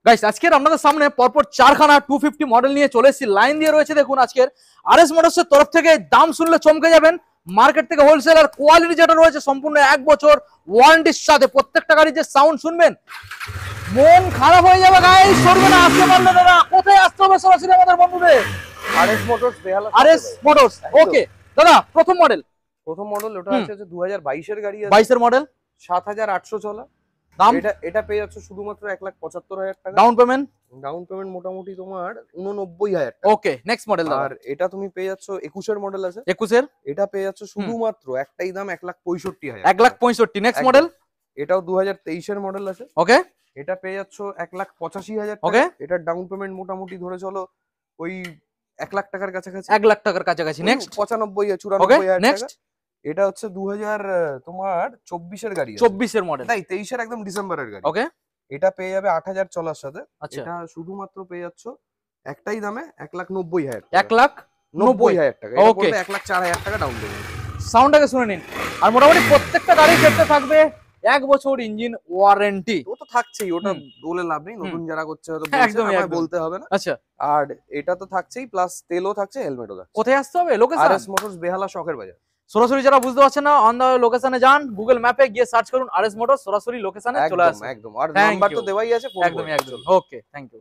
Guys আজকের আপনাদের সামনে পরপর চারখানা 250 মডেল নিয়ে চলে এসেছি, লাইন দিয়ে রয়েছে। দেখুন আজকের আরএস মোটরস এর তরফ থেকে দাম শুনলে চমকে যাবেন। মার্কেট থেকে হোলসেল আর কোয়ালিটি যেটা রয়েছে সম্পূর্ণ 1 বছর ওয়ারেন্টির সাথে। প্রত্যেকটা গাড়ির যে সাউন্ড শুনবেন মন খারাপ হয়ে যাবে গাইস। সরবে না, আসতে পারলে না। কোথায় আসতে হবে সরাসরি আমাদের বন্ধুদের? আরএস মোটরস বেহালা। আরএস মোটরস, ওকে দাদা। প্রথম মডেল ওটা আছে 2022 এর গাড়ি আছে। 22 এর মডেল, 7800 চলা। দাম এটা পেয়ে যাচ্ছে শুধুমাত্র 1,75,000 টাকা। ডাউন পেমেন্ট মোটামুটি তোমার 89,000 টাকা। ওকে নেক্সট মডেল দাদা। আর এটা তুমি পেয়ে যাচ্ছ 21 এর মডেল আছে। 21 এর এটা পেয়ে যাচ্ছ শুধুমাত্র একটাই দাম 1,65,000। 1,65,000 নেক্সট মডেল। এটাও 2023 এর মডেল আছে। ওকে এটা পেয়ে যাচ্ছ 1,85,000 ওকে। টাকা। এটা ডাউন পেমেন্ট মোটামুটি ধরে চলো ওই 1 লাখ টাকার কাছাকাছি। 1 লাখ টাকার কাছাকাছি। নেক্সট 95-94,000 নেক্সট টাকা। এটা হচ্ছে 2024 এর গাড়ি আছে। 24 এর মডেল, তাই 23 এর একদম ডিসেম্বরের গাড়ি। ওকে। এটা পেয়ে যাবে 8,000 চলার সাথে। আচ্ছা, এটা শুধুমাত্র পেয়ে যাচ্ছ একটাই দামে 1,90,000 1,90,000 টাকা। Okay. ওকে 1,04,000 টাকা ডাউন পেমেন্ট। সাউন্ডটাকে শুনে নিন। আর মোটামুটি প্রত্যেকটা গাড়ির ক্ষেত্রে থাকবে 1 বছর ইঞ্জিন ওয়ারেন্টি। ও তো থাকছেই, ওটা বলে লাভ নেই। নতুন যারা করছে হয়তো একদমই, একদমই। বলতে হবে না। আচ্ছা, আর এটা তো থাকছেই, প্লাস তেলও থাকছে, হেলমেটও থাকছে। কোথায় আসতে হবে? লোকেশন আরএস মোটরস বেহালা শখের বাজার। সরাসরি যারা বুঝতে পারছেন না, অন দা লোকেশনে যান, গুগল ম্যাপে গিয়ে সার্চ করুন আরএস মোটরস, সরাসরি লোকেশনে চলে আসবে। একদম। আর Thank নাম্বার তো you. দেওয়াই আছে, ফোন একদমই করুন। একদম। ওকে, থ্যাংক ইউ।